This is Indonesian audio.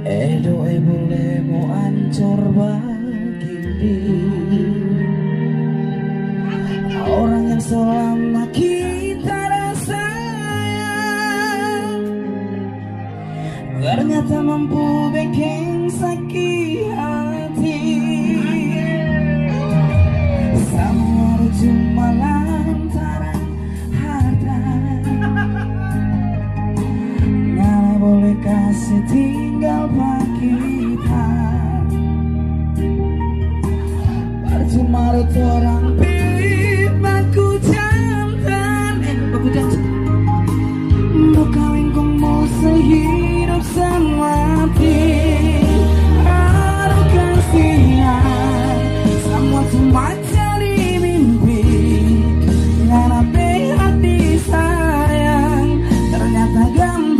Edo boleh mau ancur begini. Orang yang selama kita rasa ternyata mampu bikin sakit hati. Semua cuma lantaran harta. Nggak boleh kasih tinggal pak kita. Percuma orang